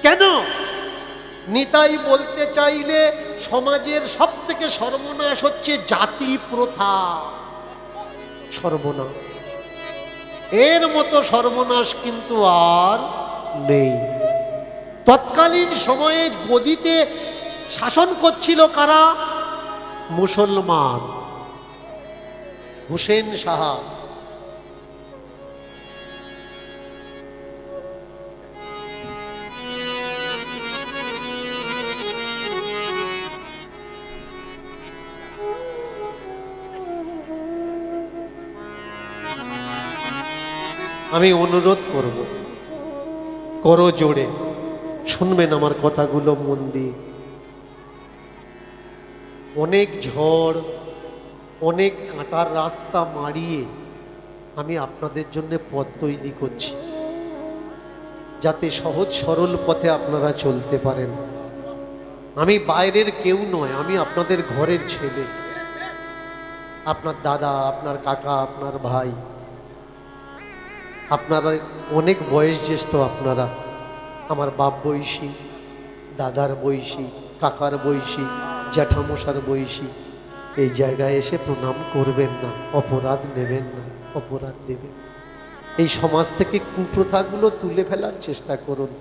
কেন? নিতাই বলতে চাইলে সমাজের সব থেকে সর্বনাশ হচ্ছে জাতি প্রথা। সর্বনাশ, এর মতো সর্বনাশ কিন্তু আর নেই। তৎকালীন সময়ে গদিতে শাসন করছিল কারা? মুসলমান। হুসেন শাহ। আমি অনুরোধ করব, করো জোরে, শুনবেন আমার কথাগুলো মন দিয়ে। অনেক ঝড়, অনেক কাঁটার রাস্তা মাড়িয়ে আমি আপনাদের জন্য পথ তৈরি করছি, যাতে সহজ সরল পথে আপনারা চলতে পারেন। আমি বাইরের কেউ নয়, আমি আপনাদের ঘরের ছেলে, আপনার দাদা, আপনার কাকা, আপনার ভাই। আপনারা অনেক বয়স জ্যেষ্ঠ, আপনারা আমার বাপ বয়সী, দাদার বয়সী, কাকার বয়সী, জ্যাঠামশার বয়সী। এই জায়গায় এসে প্রণাম করবেন না, অপরাধ নেবেন না, অপরাধ দেবেন না। এই সমাজ থেকে কুপ্রথাগুলো তুলে ফেলার চেষ্টা করুন।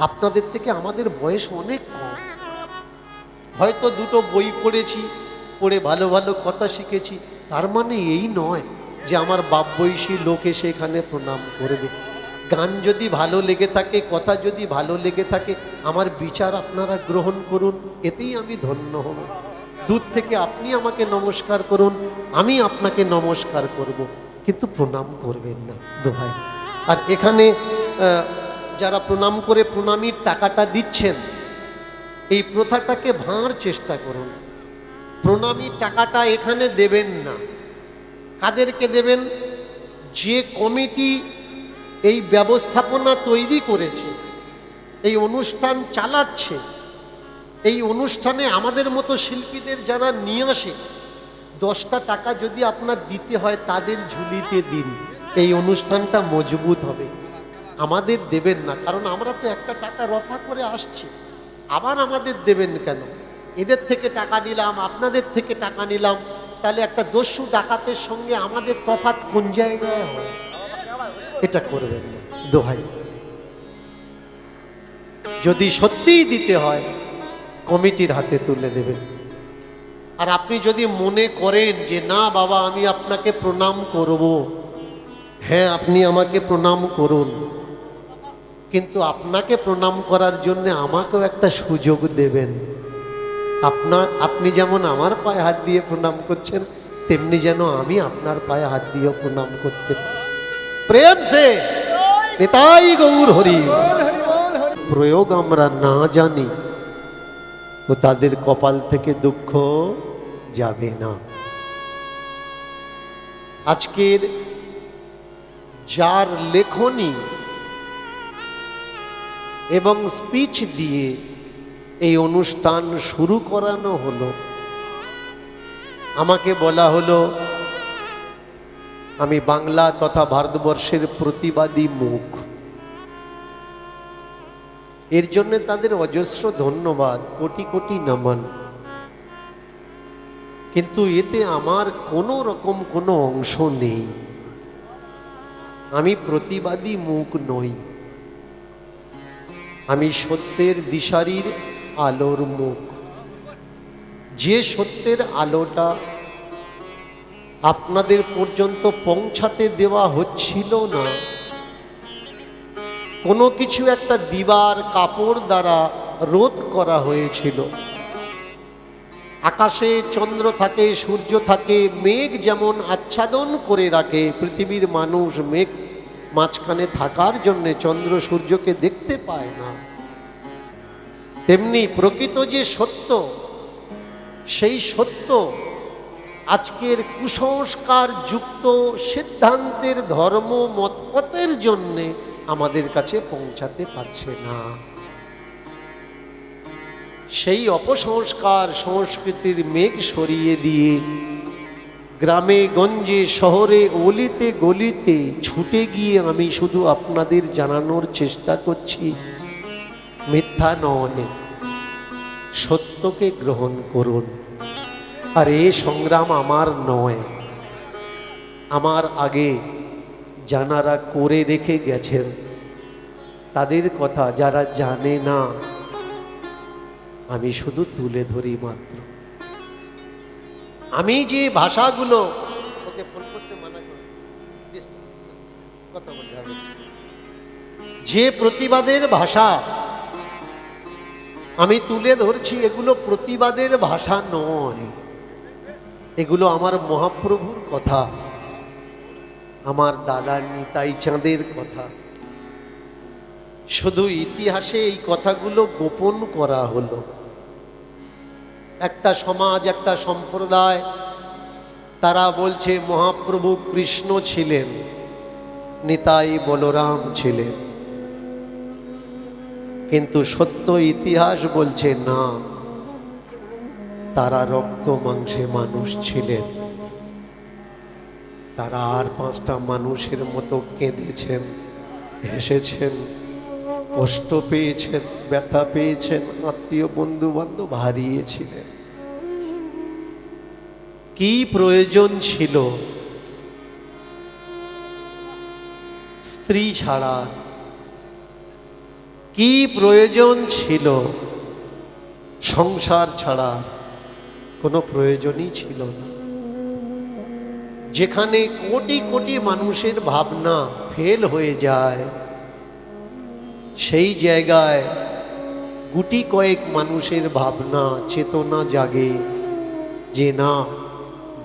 আপনাদের থেকে আমাদের বয়স অনেক কম, হয়তো দুটো বই পড়েছি, পড়ে ভালো ভালো কথা শিখেছি, তার মানে এই নয় যে আমার বাপ বয়সী লোক এসে এখানে প্রণাম করবে। গান যদি ভালো লেগে থাকে, কথা যদি ভালো লেগে থাকে, আমার বিচার আপনারা গ্রহণ করুন, এতেই আমি ধন্য হব। দূর থেকে আপনি আমাকে নমস্কার করুন, আমি আপনাকে নমস্কার করব, কিন্তু প্রণাম করবেন না দোহাই। আর এখানে যারা প্রণাম করে প্রণামীর টাকাটা দিচ্ছেন, এই প্রথাটাকে ভাঙার চেষ্টা করুন। প্রণামী টাকাটা এখানে দেবেন না। কাদেরকে দেবেন? যে কমিটি এই ব্যবস্থাপনা তৈরি করেছে, এই অনুষ্ঠান চালাচ্ছে, এই অনুষ্ঠানে আমাদের মতো শিল্পীদের যারা নিয়ে আসে, 10টা টাকা যদি আপনার দিতে হয় তাদের ঝুলিতে দিন, এই অনুষ্ঠানটা মজবুত হবে। আমাদের দেবেন না, কারণ আমরা তো একটা টাকা রফা করে আসছি, আবার আমাদের দেবেন কেন? এদের থেকে টাকা নিলাম, আপনাদের থেকে টাকা নিলাম, তাহলে একটা দস্যু ডাকাতের সঙ্গে আমাদের তফাৎ কোন জায়গায় হয়? এটা করবেন না দোহাই। যদি সত্যিই দিতে হয় কমিটির হাতে তুলে দেবেন। আর আপনি যদি মনে করেন যে না বাবা আমি আপনাকে প্রণাম করব, হ্যাঁ আপনি আমাকে প্রণাম করুন, কিন্তু আপনাকে প্রণাম করার জন্য আমাকেও একটা সুযোগ দেবেন। আপনি যেমন আমার পায়ে হাত দিয়ে প্রণাম করছেন, তেমনি যেন আমি আপনার পায়ে হাত দিয়ে প্রণাম করতে পারি। প্রেম সে নিতাই গৌর হরি। প্রয়োগ আমরা না জানি তো তাদের কপাল থেকে দুঃখ যাবে না। আজকের যার লেখনী এবং স্পিচ দিয়ে এই অনুষ্ঠান শুরু করানো হলো, আমাকে বলা হলো আমি বাংলা তথা ভারতবর্ষের প্রতিবাদী মুখ। এর জন্য তাদের অজস্র ধন্যবাদ, কোটি কোটি নমন। কিন্তু এতে আমার কোনো রকম কোনো অংশ নেই। আমি প্রতিবাদী মুখ নই, আমি সত্যের দিশারির আলোর মুখ। যে সত্যের আলোটা আপনাদের পর্যন্ত পৌঁছাতে দেওয়া হচ্ছিল না, কোনো কিছু একটা দিবার কাপড় দ্বারা রোধ করা হয়েছিল। আকাশে চন্দ্র থাকে, সূর্য থাকে, মেঘ যেমন আচ্ছাদন করে রাখে, পৃথিবীর মানুষ মেঘ মাঝখানে থাকার জন্যে চন্দ্র সূর্যকে দেখতে পায় না, তেমনি প্রকৃত যে সত্য, সেই সত্য আজকের কুসংস্কার যুক্ত সিদ্ধান্তের ধর্ম মতপথের জন্যে আমাদের কাছে পৌঁছাতে পারছে না। সেই অপসংস্কার সংস্কৃতির মেঘ সরিয়ে দিয়ে গ্রামে গঞ্জে শহরে অলিতে গলিতে ছুটে গিয়ে আমি শুধু আপনাদের জানানোর চেষ্টা করছি, মিথ্যা নয়, সত্যকে গ্রহণ করুন। আর এই সংগ্রাম আমার নয়, আমার আগে যারা করে রেখে গেছেন তাদের কথা যারা জানে না, আমি শুধু তুলে ধরি মাত্র। আমি যে ভাষাগুলো, ওকে ফোন করতে মানা করো, কথা বলতে হবে, যে প্রতিবাদের ভাষা আমি তুলে ধরছি, এগুলো প্রতিবাদের ভাষা নয়, এগুলো আমার মহাপ্রভুর কথা, আমার দাদা নিতাই চাঁদের কথা। শুধু ইতিহাসে এই কথাগুলো গোপন করা হলো। একটা সমাজ, একটা সম্প্রদায়, তারা বলছে মহাপ্রভু কৃষ্ণ ছিলেন, নিতাই বলরাম ছিলেন, কিন্তু সত্য ইতিহাস বলছে না, তারা রক্ত মাংসে মানুষ ছিলেন। তারা আর পাঁচটা মানুষের মতো কেঁদেছেন, হেসেছেন, কষ্ট পেয়েছেন, ব্যথা পেয়েছেন, আত্মীয় বন্ধু বান্ধব হারিয়েছিলেন। কি প্রয়োজন ছিল স্ত্রী ছাড়া? কি প্রয়োজন ছিল সংসার ছাড়া? কোনো প্রয়োজনই ছিল না। যেখানে কোটি কোটি মানুষের ভাবনা ফেল হয়ে যায়, সেই জায়গায় গুটি কয়েক মানুষের ভাবনা, চেতনা জাগে যে না,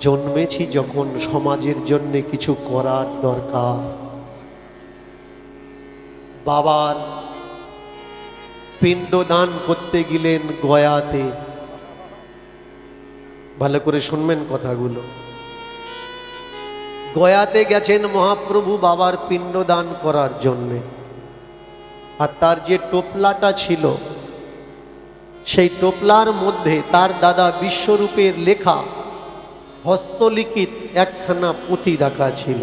জন্মেছি যখন সমাজের জন্য কিছু করার দরকার। বাবার পিণ্ডদান করতে গেলেন গয়াতে, ভালো করে শুনবেন কথাগুলো। গয়াতে গেছেন মহাপ্রভু বাবার পিণ্ডদান করার জন্যে, আর তার যে টোপলাটা ছিল, সেই টোপলার মধ্যে তার দাদা বিশ্বরূপের লেখা হস্তলিখিত একখানা পুঁথি রাখা ছিল।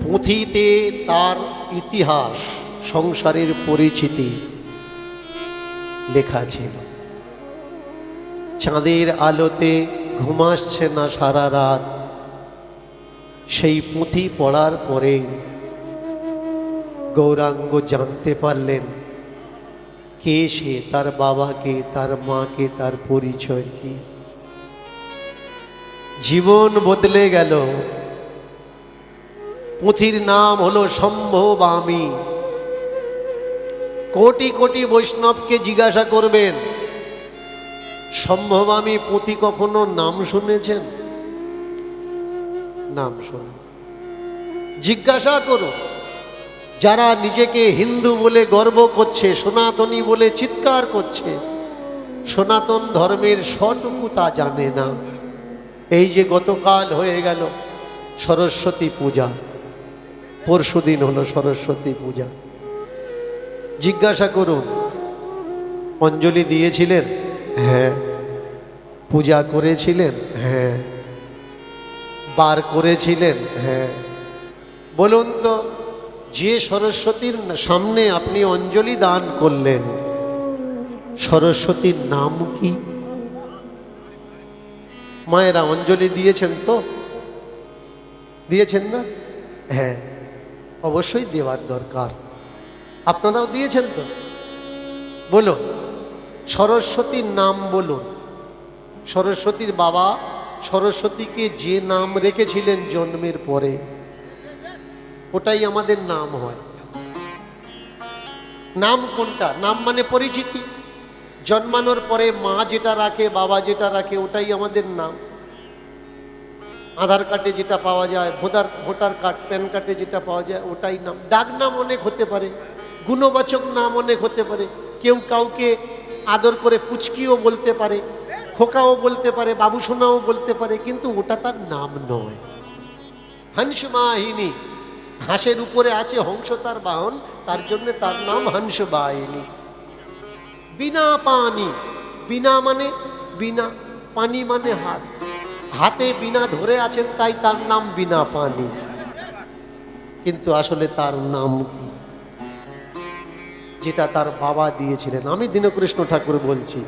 পুঁথিতে তার ইতিহাস, সংসারের পরিচিতি লেখা ছিল। চাঁদের আলোতে ঘুম আসছে না সারা রাত, সেই পুঁথি পড়ার পরে গৌরাঙ্গ জানতে পারলেন কে সে, তার বাবাকে, তার মাকে, তার পরিচয় কি। জীবন বদলে গেল। পুঁথির নাম হলো সম্ভবামী। কোটি কোটি বৈষ্ণবকে জিজ্ঞাসা করবেন, সম্ভবামী পুঁথি কখনো নাম শুনেছেন? নাম শুনে জিজ্ঞাসা করো। যারা নিজেকে হিন্দু বলে গর্ব করছে, সনাতনী বলে চিৎকার করছে, সনাতন ধর্মের সটুকু তা জানে না। এই যে গতকাল হয়ে গেল সরস্বতী পূজা, পরশুদিন হলো সরস্বতী পূজা, জিজ্ঞাসা করুন অঞ্জলি দিয়েছিলেন? হ্যাঁ। পূজা করেছিলেন? হ্যাঁ। বার করেছিলেন? হ্যাঁ। বলুন তো, যে সরস্বতীর সামনে আপনি অঞ্জলি দান করলেন, সরস্বতীর নাম কি? মায়েরা অঞ্জলি দিয়েছেন তো? দিয়েছেন না? হ্যাঁ, অবশ্যই দেওয়ার দরকার। আপনারাও দিয়েছেন তো? বলুন সরস্বতীর নাম বলুন। সরস্বতীর বাবা সরস্বতীকে যে নাম রেখেছিলেন জন্মের পরে, ওটাই আমাদের নাম হয়। নাম কোনটা? নাম মানে পরিচিতি। জন্মানোর পরে মা যেটা রাখে, বাবা যেটা রাখে, ওটাই আমাদের নাম। আধার কার্ডে যেটা পাওয়া যায়, ভোটার কার্ড, প্যান কার্ডে যেটা পাওয়া যায়, ওটাই নাম। ডাক নাম অনেক হতে পারে, গুণবাচক নাম অনেক হতে পারে। কেউ কাউকে আদর করে পুচকিও বলতে পারে, খোকাও বলতে পারে, বাবুসোনাও বলতে পারে, কিন্তু ওটা তার নাম নয়। হংসবাহিনী, হাঁসের উপরে আছে হংস তার বাহন, তার জন্য তার নাম হংসবাহিনী। বিনা পানি, বিনা মানে বিনা, পানি মানে হাত, হাতে বিনা ধরে আছেন তাই তার নাম বিনা পানি। কিন্তু আসলে তার নাম কি? যেটা তার বাবা দিয়েছিলেন। আমি দীনকৃষ্ণ ঠাকুর বলছি,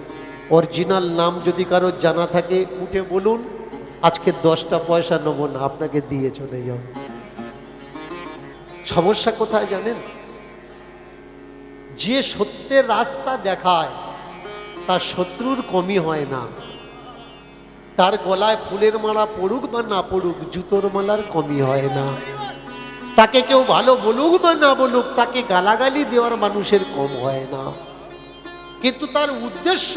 অরিজিনাল নাম যদি কারো জানা থাকে উঠে বলুন, আজকে 10টা পয়সা নেব না, আপনাকে দিয়ে চলে যাও। সমস্যা কোথায় জানেন? যে সত্যের রাস্তা দেখায় তার শত্রুর কমই হয় না। তার গলায় ফুলের মালা পড়ুক বা না পড়ুক, জুতোর মালার কমই হয় না। তাকে কেউ ভালো বলুক বা না বলুক, তাকে গালাগালি দেওয়ার মানুষের কম হয় না। কিন্তু তার উদ্দেশ্য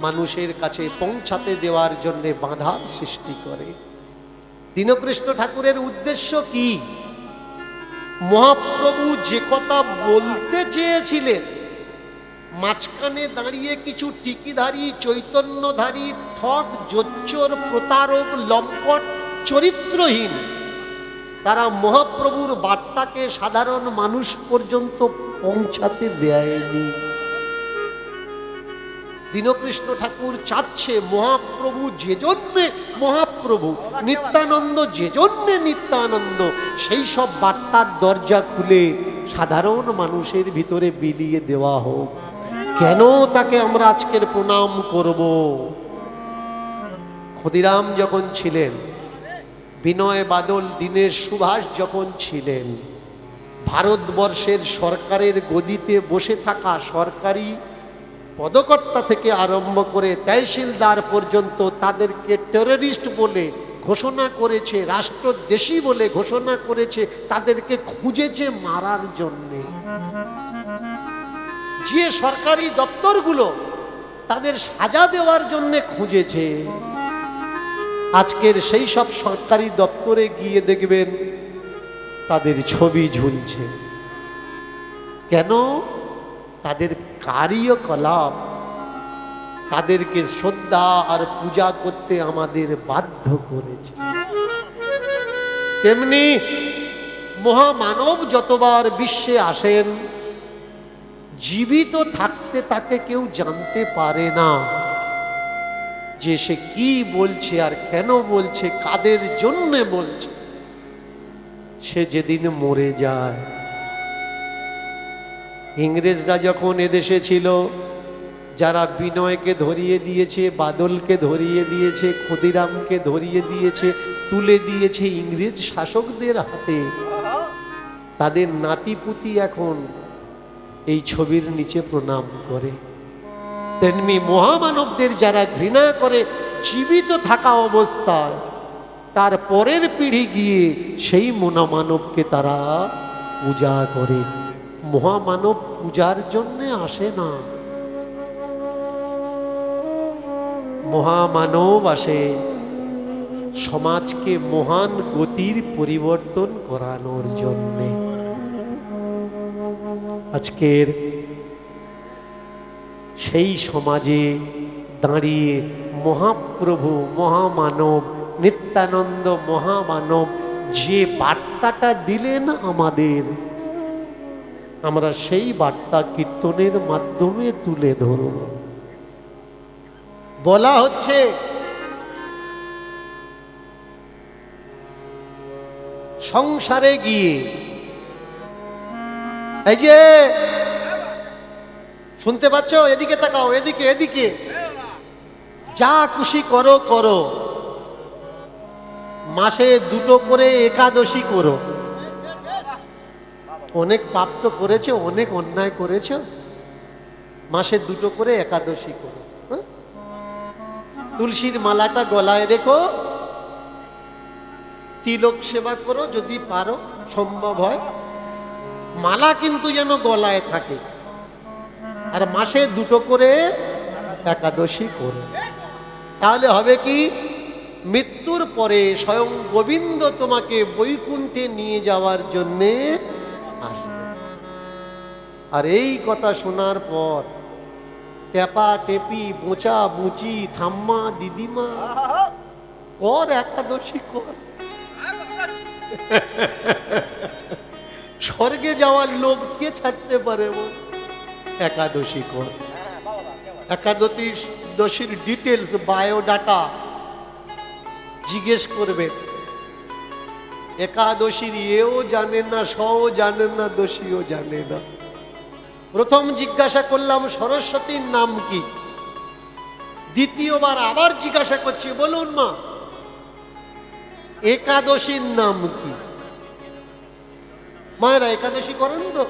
মানুষের কাছে পৌঁছাতে দেওয়ার জন্য বাধার সৃষ্টি করে। দীনকৃষ্ণ ঠাকুরের উদ্দেশ্য কি? মহাপ্রভু যে কথা বলতে চেয়েছিলেন, মাঝখানে দাঁড়িয়ে কিছু টিকিধারী, চৈতন্যধারী, ঠক, জোচ্চোর, প্রতারক, লম্পট, চরিত্রহীন, তারা মহাপ্রভুর বার্তাকে সাধারণ মানুষ পর্যন্ত পৌঁছাতে দেয়নি। দীনকৃষ্ণ ঠাকুর চাচ্ছে মহাপ্রভু যে জন্যে মহাপ্রভু, নিত্যানন্দ যে জন্যে নিত্যানন্দ, সেই সব বার্তার দরজা খুলে সাধারণ মানুষের ভিতরে বিলিয়ে দেওয়া হোক। কেন তাকে আমরা আজকের প্রণাম করব? ক্ষুদিরাম যখন ছিলেন, বিনয় বাদল, দীনেশ সুভাষ যখন ছিলেন, ভারতবর্ষের সরকারের গদিতে বসে থাকা সরকারি পদকর্তা থেকে আরম্ভ করে তহসিলদার পর্যন্ত তাদেরকে টেররিস্ট বলে ঘোষণা করেছে, রাষ্ট্রদ্বেষী বলে ঘোষণা করেছে, তাদেরকে খুঁজেছে মারার জন্যে। যে সরকারি দপ্তরগুলো তাদের সাজা দেওয়ার জন্য খুঁজেছে, আজকের সেই সব সরকারি দপ্তরে গিয়ে দেখবেন তাদের ছবি ঝুলছে। কেন? তাদের কার্যকলাপ তাদেরকে শ্রদ্ধা আর পূজা করতে আমাদের বাধ্য করেছে। তেমনি মহামানব যতবার বিশ্বে আসেন, জীবিত থাকতে তাকে কেউ জানতে পারে না যে সে কি বলছে আর কেন বলছে, কাদের জন্য বলছে। সে যেদিন মরে যায়, ইংরেজরা যখন এদেশে ছিল, যারা বিনয়কে ধরিয়ে দিয়েছে, বাদলকে ধরিয়ে দিয়েছে, ক্ষুদিরামকে ধরিয়ে দিয়েছে, তুলে দিয়েছে ইংরেজ শাসকদের হাতে, তাদের নাতিপুতি এখন এই ছবির নিচে প্রণাম করে। তেমনি মহামানবদের যারা ঘৃণা করে জীবিত থাকা অবস্থায়, তার পরের পিঢ়ি গিয়ে সেই মহামানবকে তারা পূজা করে। মহামানব পূজার জন্যে আসে না, মহামানব আসে সমাজকে মহান গতির পরিবর্তন করানোর জন্যে। আজকের সেই সমাজে দাঁড়িয়ে মহাপ্রভু, মহামানব, নিত্যানন্দ মহামানব যে বার্তাটা দিলেন আমাদের, আমরা সেই বার্তা কীর্তনের মাধ্যমে তুলে ধরব। বলা হচ্ছে সংসারে গিয়ে, এই যে শুনতে পাচ্ছ, এদিকে তাকাও, এদিকে এদিকে, যা খুশি করো করো, মাসে 2টো করে একাদশী করো। অনেক পাপ তো করেছে, অনেক অন্যায় করেছ, মাসে 2টো করে একাদশী করো। তুলসীর মালাটা গলায় রেখো, তিলক সেবা করো যদি পারো, সম্ভব হয়। মালা কিন্তু যেন গলায় থাকে, আর মাসে 2টো করে একাদশী করো। তাহলে হবে কি? মৃত্যুর পরে স্বয়ং গোবিন্দ তোমাকে বৈকুণ্ঠে নিয়ে যাওয়ার জন্যে আসবে। আর এই কথা শোনার পর টেপা টেপি, বোঁচা বুচি, ঠাম্মা দিদিমা, কর একাদশী কর। স্বর্গে যাওয়ার লোভ কে ছাড়তে পারে? একাদশী কর। একাদশীর ডিটেলস, বায়োডাটা জিজ্ঞেস করবে। একাদশীর এও জানে না, সও জানে না, দোষীও জানে না। প্রথম জিজ্ঞাসা করলাম সরস্বতীর নাম কি, দ্বিতীয়বার আবার জিজ্ঞাসা করছি, বলুন মা একাদশীর নাম কি? মায়েরা একাদশী করেন তো?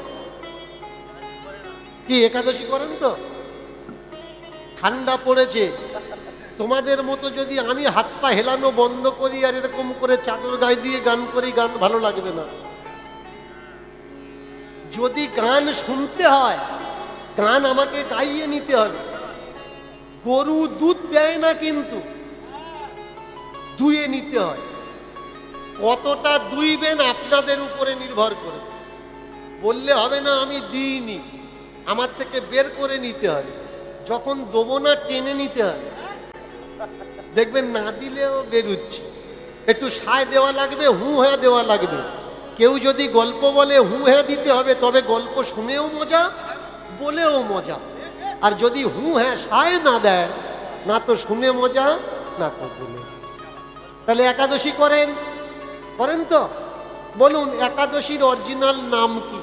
কি একাদশী করেন তো? ঠান্ডা পড়েছে, তোমাদের মতো যদি আমি হাত পা হেলানো বন্ধ করি আর এরকম করে চাদর গায়ে দিয়ে গান করি, গান ভালো লাগবে না। যদি গান শুনতে হয়, গান আমাকে গাইয়ে নিতে হবে। গরু দুধ দেয় না, কিন্তু দুয়ে নিতে হয়। কতটা দুইবেন আপনাদের উপরে নির্ভর করে। বললে হবে না আমি দিইনি, আমার থেকে বের করে নিতে হবে। যখন দেবো না টেনে নিতে হয়, দেখবেন না দিলেও বেরুচ্ছে। একটু সায় দেওয়া লাগবে, হু হ্যাঁ দেওয়া লাগবে। কেউ যদি গল্প বলে হু হ্যাঁ দিতে হবে, তবে গল্প শুনেও মজা, বলেও মজা। আর যদি হু হ্যাঁ সায় না দেয়, না তো শুনে মজা, না তো বলে। তাহলে একাদশী করেন? করেন তো? বলুন একাদশীর অরিজিনাল নাম কি?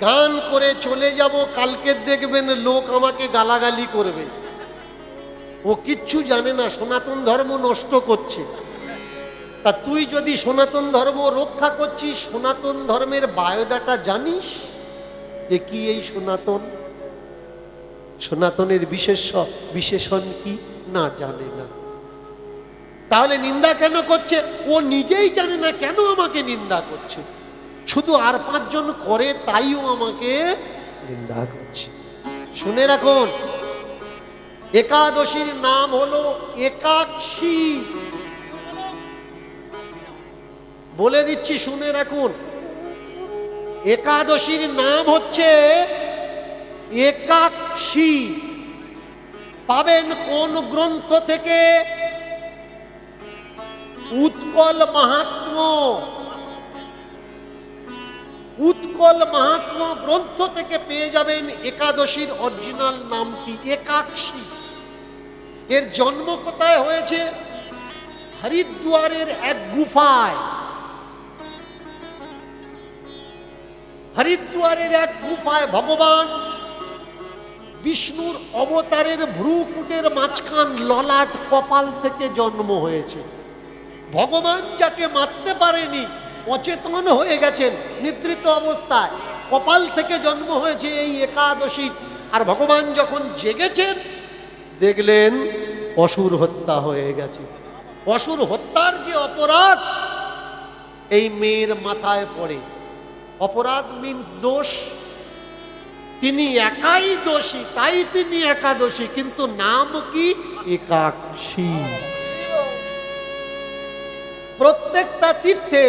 গান করে চলে যাব, কালকে দেখবেন লোক আমাকে গালাগালি করবে। ও কিচ্ছু জানে না, সনাতন ধর্ম নষ্ট করছে। তা তুই যদি সনাতন ধর্ম রক্ষা করছিস, সনাতন ধর্মের বায়োডাটা জানিস যে কি? এই সনাতন, সনাতনের বিশেষণ কি না জানে না। তাহলে নিন্দা কেন করছে? ও নিজেই জানে না কেন আমাকে নিন্দা করছে, শুধু আর পাঁচজন করে তাইও আমাকে নিন্দা করছে। শুনে রাখুন, একাদশীর নাম হলো একাক্ষী। বলে দিচ্ছি, শুনে রাখুন, একাদশীর নাম হচ্ছে একাক্ষী। পাবেন কোন গ্রন্থ থেকে? উৎকল মাহাত্ম্য। উৎকল মাহাত্ম্য গ্রন্থ থেকে পেয়ে যাবেন একাদশীর অরিজিনাল নাম কি, একাক্ষী। এর জন্ম কোথায় হয়েছে? হরিদ্বারের এক গুফায়। হরিদ্বারের এক গুফায় ভগবান বিষ্ণুর অবতারের ভ্রুকুটের মাঝখান ললাট কপাল থেকে জন্ম হয়েছে। ভগবান যাকে মারতে পারেনি, অচেতন হয়ে গেছেন নিদ্রিত অবস্থায়, কপাল থেকে জন্ম হয়েছে এই একাদশী। আর ভগবান যখন জেগেছেন, দেখলেন অসুর হত্যা হয়ে গেছে। অসুর হত্যার যে অপরাধ এই মেয়ের মাথায় পড়ে। অপরাধ মিন্স দোষ। তিনি একাই দোষী, তাই তিনি একাদশী, কিন্তু নাম কি? একাক্ষী। প্রত্যেকটা তীর্থে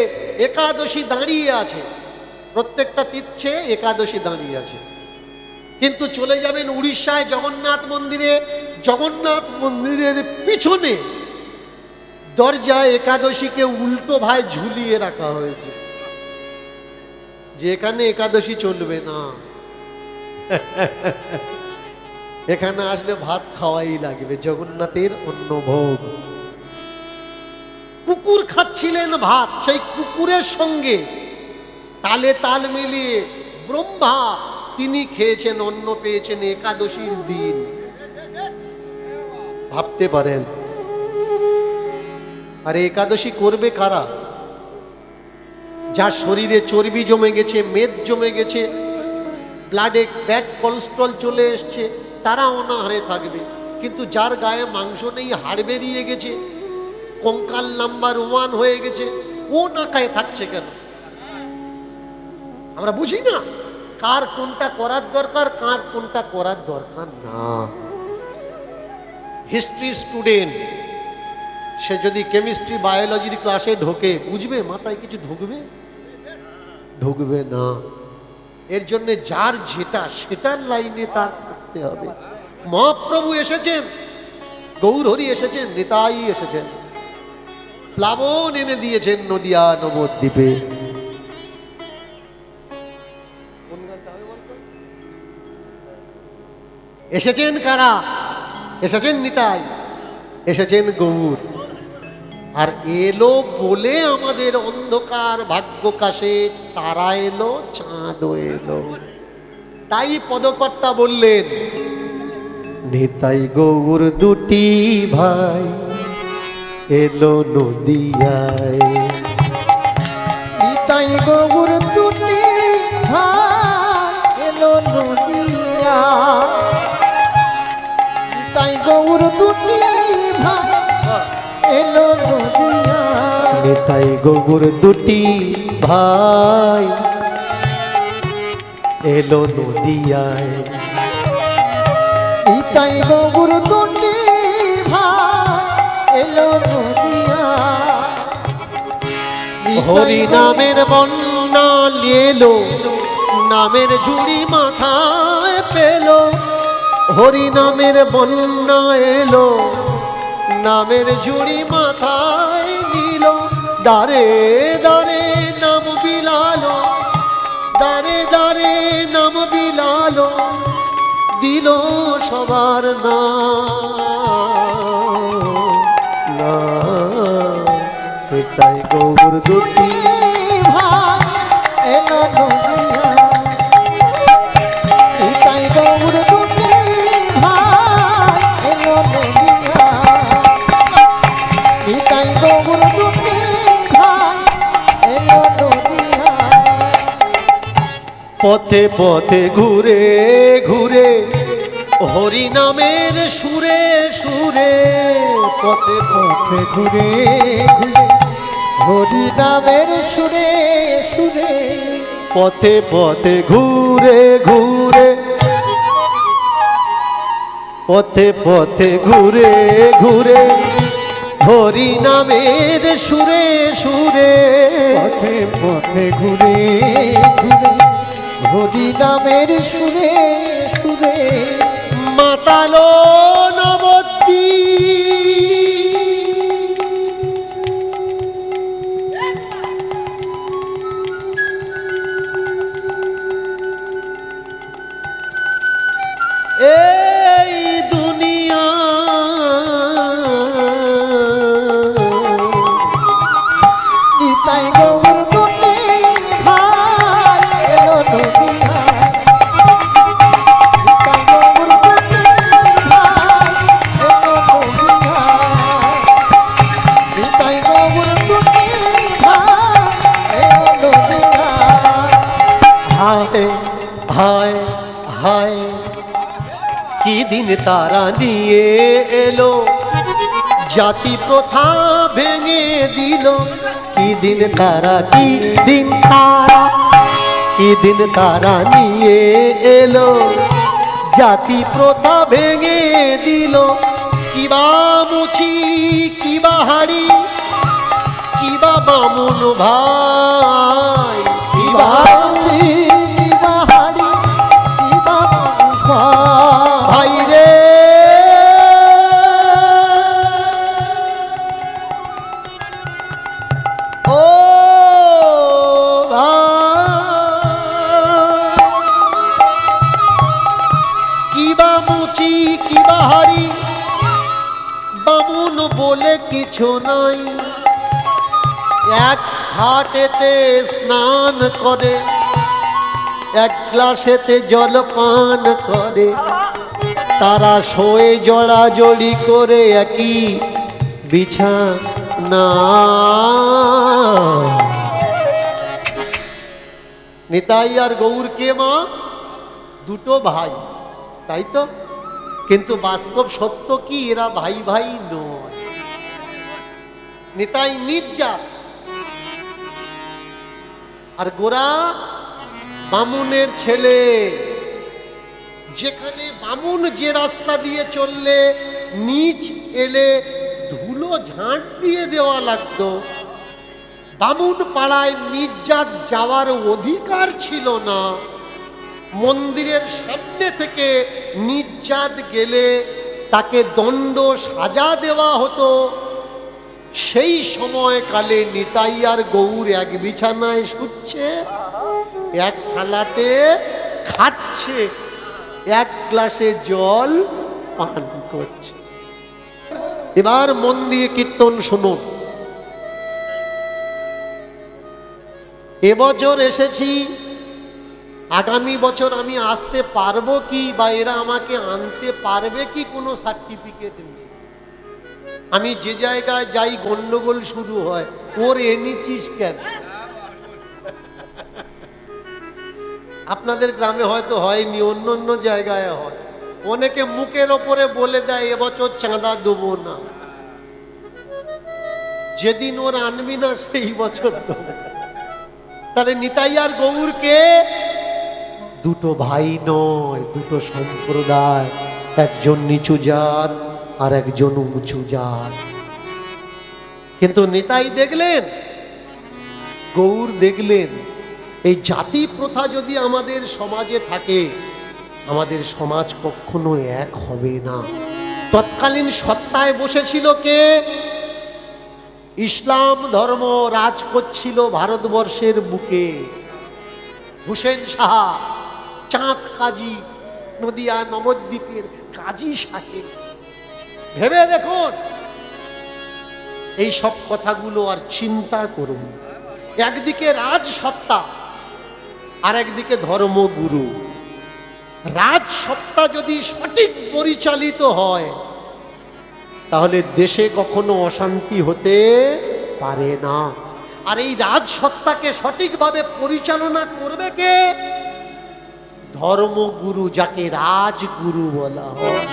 একাদশী দাঁড়িয়ে আছে, প্রত্যেকটা তীর্থে একাদশী দাঁড়িয়ে আছে। কিন্তু চলে যাবেন উড়িষ্যায় জগন্নাথ মন্দিরে, জগন্নাথ মন্দিরের পিছনে দরজায় একাদশীকে উল্টো ভাই ঝুলিয়ে রাখা হয়েছে, যে এখানে একাদশী চলবে না। এখানে আসলে ভাত খাওয়াই লাগবে, জগন্নাথের অন্নভোগ। কুকুর খাচ্ছিলেন ভাত, সেই কুকুরের সঙ্গে তালে তাল মিলিয়ে ব্রহ্মা তিনি খেয়েছেন, অন্ন পেয়েছেন একাদশীর দিন। ভাবতে পারেন। আর একাদশী করবে কারা? যার শরীরে চর্বি জমে গেছে, মেদ জমে গেছে, ব্লাডে ব্যাড কোলেস্ট্রল চলে এসছে, তারা অনাহারে থাকবে। কিন্তু যার গায়ে মাংস নেই, হাড় বেরিয়ে গেছে, কঙ্কাল নাম্বার 1 হয়ে গেছে, ও না খায় থাকছে কেন? আমরা বুঝি না কার কোনটা করার দরকার, কার কোনটা করার দরকার না। হিস্ট্রি স্টুডেন্ট সে যদি কেমিস্ট্রি বায়োলজির ক্লাসে ঢোকে, বুঝবে? মাথায় কিছু ঢুকবে? ঢুকবে না। এর জন্য যার যেটা সেটার লাইনে তার থাকতে হবে। মহাপ্রভু এসেছেন, গৌরহরি এসেছেন, নিতাই এসেছেন, প্লাবন এনে দিয়েছেন নদিয়া নবদ্বীপে। এসেছেন কারা? এসেছেন নিতাই, এসেছেন গৌর। আর এলো বলে আমাদের অন্ধকার ভাগ্য কাশে তারা এলো, চাঁদও এলো। তাই পদকর্তা বললেন, নিতাই গৌর দুটি ভাই এলো নদিয়ায়। নিতাই গৌর দুটি ভাই এলো নদিয়া। নিতাই গৌর দুটি ভাই এলো নদিয়া। নিতাই গৌর দুটি ভাই এলো নদিয়ায়। নিতাই গৌর দুটি ভাই এলো নদিয়া। হরি নামের বন্যা এলো, নামের ঝুড়ি মাথায় পেল। হরি নামের বন্যা এলো, নামের ঝুড়ি মাথায় নিল। দারে দারে নাম বিলালো, দারে দারে নাম বিলালো, দিল সবার না। তাই গৌর দুটি ভাই এলো নদিয়া। নিতাই গৌর দুটি ভাই এলো নদিয়া। নিতাই গৌর দুটি ভাই এলো নদিয়া। পথে পথে ঘুরে ঘুরে হরি নামের সুরে সুরে। পথে পথে ঘুরে ঘুরে হরি নামের সুরে সুরে। পথে পথে ঘুরে ঘুরে, পথে পথে ঘুরে ঘুরে হরি নামের সুরে সুরে। পথে পথে ঘুরে ঘুরে হরি নামের সুরে সুরে। মাতালো নবদ্বীপ, এই দুনিয়া নিতাই গৌর দুটি ভাই এলো নদিয়া। নিতাই গৌর দুটি ভাই এলো নদিয়া। নিতাই গৌর দুটি ভাই এলো নদিয়া। হায় হায় হায়, কি দিন তারা নিয়ে এলো, জাতি প্রথা ভেঙে দিল। কি দিন তারা, কি দিন তারা, কি দিন তারা নিয়ে এলো, জাতি প্রথা ভেঙে দিল। কিবা মুচি কিবা হাড়ি, কিবা বামুন ভাই, কিবা বাহারি কিবা ভাই রে। ও ভাই, কিবা মুচি কিবা হাড়ি, বামুন বলে কিছু নাই। এক ঘাটেতে স্নান করে, এক গ্লাসেতে জল পান করে। তারা শোয়ে জড়াজড়ি করে একই বিছানা। নিতাই আর গৌর কে মা দুটো ভাই, তাই তো? কিন্তু বাস্তব সত্য কি এরা ভাই ভাই নয়। নিতাই নিজ জাত আর গোরা বামুনের ছেলে। যেখানে বামুন যে রাস্তা দিয়ে চললে নিচ এলে ধুলো ঝাঁট দিয়ে দেওয়া লাগতো, বামুন পাড়ায় নিজ জাত যাওয়ার অধিকার ছিল না। মন্দিরের সামনে থেকে নিজ জাত গেলে তাকে দণ্ড সাজা দেওয়া হতো। সেই সময়কালে নিতাই আর গৌর এক বিছানায় শুচ্ছে, এক থালাতে খাচ্ছে, এক গ্লাসে জল পান করছে। এবার মন দিয়ে কীর্তন শুনুন। এবছর এসেছি, আগামী বছর আমি আসতে পারবো কি, বা এরা আমাকে আনতে পারবে কি, কোনো সার্টিফিকেট নেই। আমি যে জায়গায় যাই গন্ডগোল শুরু হয়, ওর এনেছিস কেন? আপনাদের গ্রামে হয়তো হয়নি, অন্য অন্য জায়গায় হয়। অনেকে মুখের ওপরে বলে দেয় এবছর চাঁদা দেবো না, যেদিন ওর আনবি না সেই বছর দেবো। তাহলে নিতাই আর গৌরকে দুটো ভাই নয়, দুটো সম্প্রদায়, একজন নিচু জাত আর একজন উঁচু জাত। কিন্তু নিতাই দেখলেন, গৌর দেখলেন, এই জাতি প্রথা যদি আমাদের সমাজে থাকে, আমাদের সমাজ কখনো এক হবে না। তৎকালীন সত্তায় বসেছিল কে? ইসলাম ধর্ম রাজ করছিল ভারতবর্ষের বুকে। হুসেন শাহ, চাঁদ কাজী, নদিয়া নবদ্বীপের কাজী সাহেব। ভেবে দেখুন এই সব কথাগুলো, আর চিন্তা করুন। একদিকে রাজ সত্তা আর একদিকে ধর্মগুরু। রাজ সত্তা যদি সঠিক পরিচালিত হয়, তাহলে দেশে কখনো অশান্তি হতে পারে না। আর এই রাজসত্তাকে সঠিকভাবে পরিচালনা করবে কে? ধর্মগুরু, যাকে রাজগুরু বলা হয়।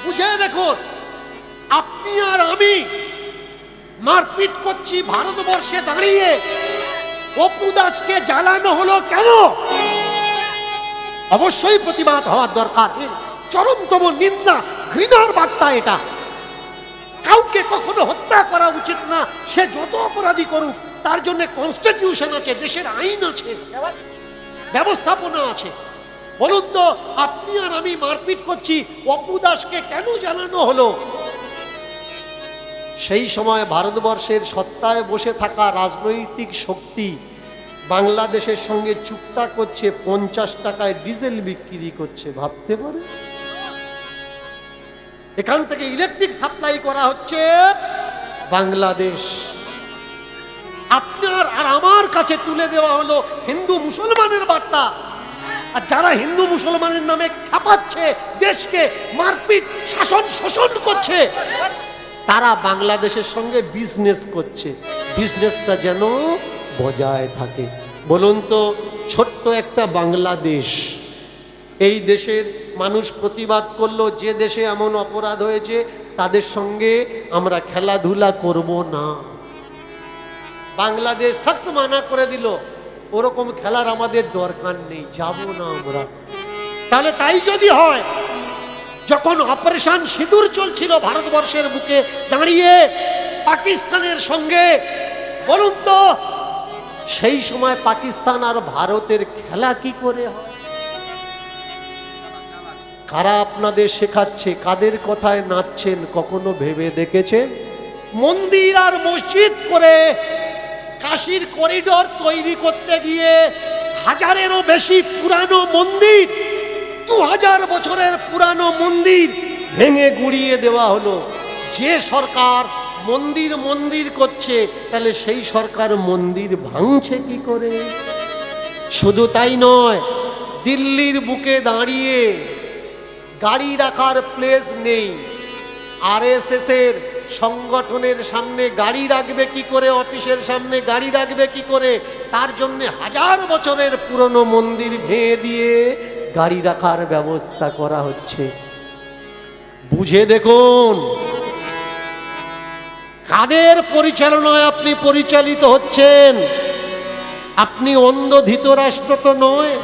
বুঝে দেখুন, আপনি আর আমি মারপিট করছি ভারতবর্ষে দাঁড়িয়ে, অপু দাসকে জ্বালানো হলো কেন? অবশ্যই প্রতিবাদ হওয়ার দরকার। চরমতম নিন্দা, ঘৃণার বার্তা এটা। কাউকে কখনো হত্যা করা উচিত না, সে যত অপরাধী করুক। তার জন্য কনস্টিটিউশন আছে, দেশের আইন আছে, ব্যবস্থাপনা আছে। বলুন তো, আপনি আর আমি মারপিট করছি, অপু দাসকে কেন জানানো হলো? সেই সময় ভারতবর্ষের সত্তায় বসে থাকা রাজনৈতিক শক্তি বাংলাদেশের সঙ্গে চুক্তা করছে, 50 টাকায় ডিজেল বিক্রি করছে। ভাবতে পারে? এখান থেকে ইলেকট্রিক সাপ্লাই করা হচ্ছে বাংলাদেশ। আপনার আর আমার কাছে তুলে দেওয়া হলো হিন্দু মুসলমানের বার্তা। আর যারা হিন্দু মুসলমানের নামে খাপাচ্ছে, দেশকে মারপিট, শাসন শোষণ করছে, তারা বাংলাদেশের সঙ্গে বিজনেস করছে। বিজনেসটা যেন বজায় থাকে। বলুন তো, ছোট্ট একটা বাংলাদেশ, এই দেশের মানুষ প্রতিবাদ করলো, যে দেশে এমন অপরাধ হয়েছে তাদের সঙ্গে আমরা খেলাধুলা করব না। বাংলাদেশ সখ্ত মানা করে দিল, ওরকম খেলার আমাদের দরকার নেই, যাব না আমরা। তাহলে তাই যদি হয়, যখন অপারেশন সিঁদুর চলছিল ভারতবর্ষের বুকে দাঁড়িয়ে পাকিস্তানের সঙ্গে, বলুন তো সেই সময় পাকিস্তান আর ভারতের খেলা কি করে হয়? কারা আপনাদের শেখাচ্ছে? কাদের কথায় নাচছেন? কখনো ভেবে দেখেছেন? মন্দির আর মসজিদ করে কাশীর করিডোর তৈরি করতে গিয়ে হাজারেরও বেশি পুরানো মন্দির, 2000 বছরের পুরানো মন্দির ভেঙে গুড়িয়ে দেওয়া হলো। যে সরকার মন্দির মন্দির করছে, তাহলে সেই সরকার মন্দির ভাঙছে কি করে? শুধু তাই নয়, দিল্লির বুকে দাঁড়িয়ে গাড়ি রাখার প্লেস নেই। আরএসএস এর সংগঠনের সামনে গাড়ি রাখবে কি করে? অফিসের সামনে গাড়ি রাখবে কি করে? তার জন্য 1000 বছরের পুরনো মন্দির ভেঙে দিয়ে গাড়ি রাখার ব্যবস্থা করা হচ্ছে। বুঝে দেখুন, কাদের পরিচালনায় আপনি পরিচালিত হচ্ছেন? আপনি অন্ধ ধৃতরাষ্ট্র তো নয়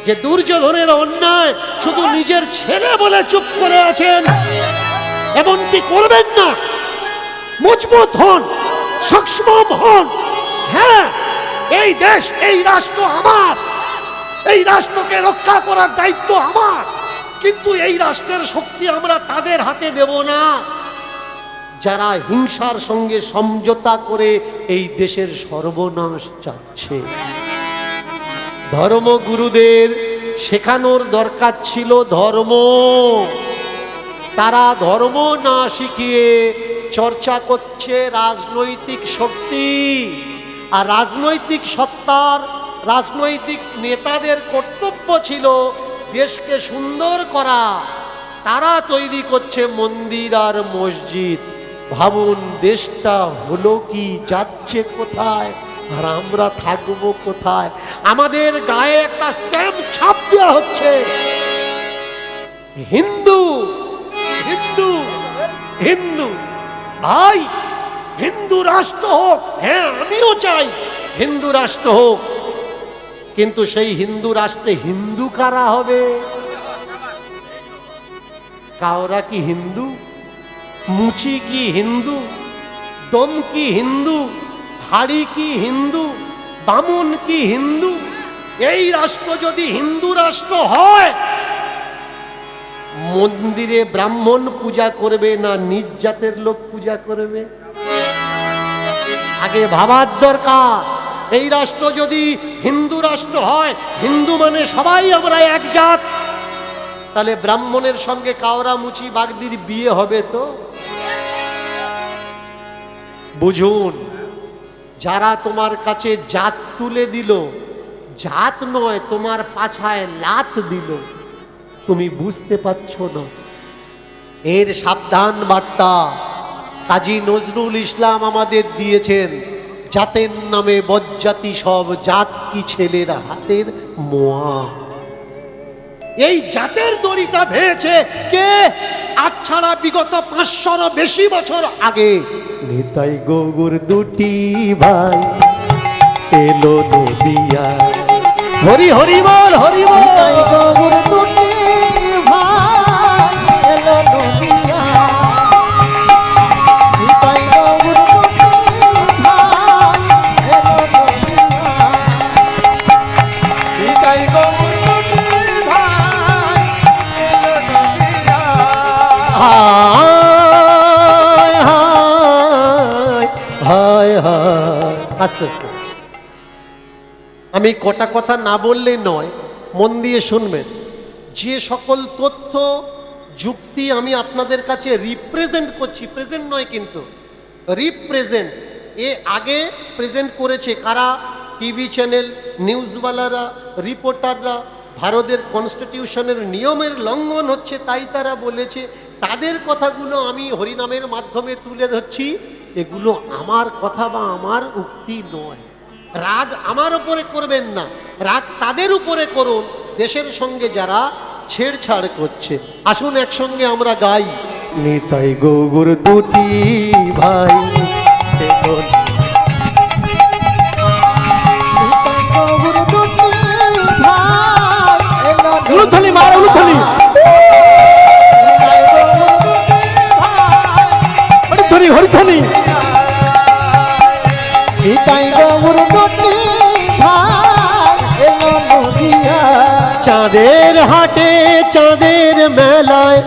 যে দুর্যোধনের অন্যায় শুধু নিজের ছেলে বলে চুপ করে আছেন। এমনটি করবেন না। মজবুত হন, সক্ষম হন। হ্যাঁ, এই দেশ, এই রাষ্ট্র আমার, এই রাষ্ট্রকে রক্ষা করার দায়িত্ব আমার। কিন্তু এই রাষ্ট্রের শক্তি আমরা তাদের হাতে দেব না যারা হিংসার সঙ্গে সমঝোতা করে এই দেশের সর্বনাশ চাচ্ছে। ধর্মগুরুদের শেখানোর দরকার ছিল ধর্ম। তারা ধর্ম না শিখিয়ে চর্চা করছে রাজনৈতিক শক্তি। আর রাজনৈতিক সত্তার রাজনৈতিক নেতাদের কর্তব্য ছিল দেশকে সুন্দর করা। তারা তৈরি করছে মন্দির আর মসজিদ। ভাবুন দেশটা হলো কি, যাচ্ছে কোথায়, আর আমরা থাকবো কোথায়? আমাদের গায়ে একটা স্ট্যাম্প ছাপ দেওয়া হচ্ছে, হিন্দু হিন্দু হিন্দু। ভাই, হিন্দু রাষ্ট্র হোক, হ্যাঁ আমিও চাই হিন্দু রাষ্ট্র হোক, কিন্তু সেই হিন্দু রাষ্ট্রে হিন্দু কারা হবে? কাওরা কি হিন্দু? মুচি কি হিন্দু? দম কি হিন্দু? হাড়ি কি হিন্দু? বামুন কি হিন্দু? এই রাষ্ট্র যদি হিন্দু রাষ্ট্র হয়, মন্দিরে ব্রাহ্মণ পূজা করবে না নিজ জাতের লোক পূজা করবে? আগে ভাবার দরকার। এই রাষ্ট্র যদি হিন্দু রাষ্ট্র হয়, হিন্দু মানে সবাই আমরা এক জাত, তাহলে ব্রাহ্মণের সঙ্গে কাওরা মুচি বাগদির বিয়ে হবে তো? বুঝুন, যারা তোমার কাছে জাত তুলে দিল, জাত নয় তোমার পাছায় লাত দিল, তুমি বুঝতে পারছো না। এর সাবধান বার্তা কাজী নজরুল ইসলাম আমাদের দিয়েছেন। জাতের নামে বজ্জাতি সব, জাত কি ছেলের হাতের মোয়া। এই জাতের দড়িটা ভেঙেছে কে? আজ ছাড়া বিগত 500 বেশি বছর আগে। নিতাই গৌর দুটি ভাই এলো নদিয়া। হরি হরি বল, হরি বল। নিতাই গৌর দুটি ভাই এলো নদিয়া। নিতাই গৌর দুটি ভাই এলো নদিয়া। নিতাই গৌর দুটি ভাই এলো নদিয়া। হায় হায় হায় হায়। আস্তে আস্তে আস্তে। আমি কটা কথা না বললেই নয়, মন দিয়ে শুনবেন। যে সকল তথ্য যুক্তি আমি আপনাদের কাছে রিপ্রেজেন্ট করছি, প্রেজেন্ট নয় কিন্তু রিপ্রেজেন্ট, এ আগে প্রেজেন্ট করেছে কারা? টিভি চ্যানেল, নিউজওয়ালারা, রিপোর্টাররা। ভারতের কনস্টিটিউশনের নিয়মের লঙ্ঘন হচ্ছে তাই তারা বলেছে। তাদের কথাগুলো আমি হরিনামের মাধ্যমে তুলে ধরছি। এগুলো আমার কথা বা আমার উক্তি নয়। রাগ আমার উপরে করবেন না, রাগ তাদের উপরে করুন দেশের সঙ্গে যারা ছেড়ছাড় করছে। আসুন একসঙ্গে আমরা গাই। নিতাই গৌর দুটি ভাই এলো। নিতাই গৌর দুটি ভাই এলো উলুধ্বনি মার, উলুধ্বনি। নিতাই গৌর দুটি ভাই হরিধ্বনি, হরিধ্বনি। নিতাই গৌর দুটি ভাই এলো নদিয়া। চাঁদের হাটে চাঁদের মেলায়,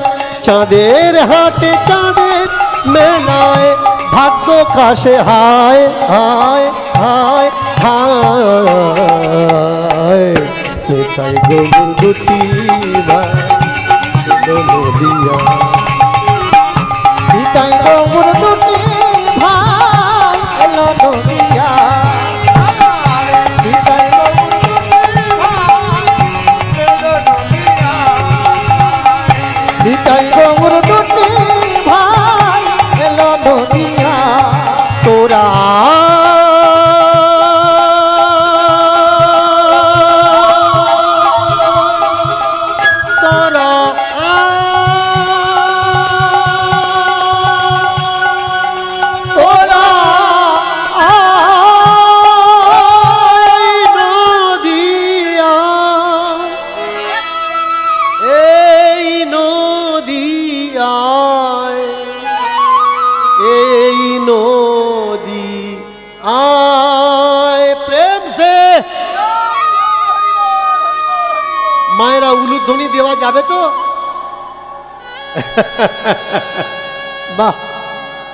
চাঁদের হাটে চাঁদের মেলায়, ভাগ্য কাশে হায় হায় হায় হায়। নিতাই গৌর দুটি ভাই এলো নদিয়া। নিতাই গৌর দুটি ভাই এলো নদিয়া। নিতাই গৌর দুটি ভাই এলো নদিয়া। নিতাই গৌর দুটি ভাই এলো নদিয়া। তোরা তোরা তোরা নদিয়া, এই নদিয়ায়, এই নদী আয় প্রেম সে। মায়েরা উলুধ্বনি দেওয়া যাবে তো? বাহ।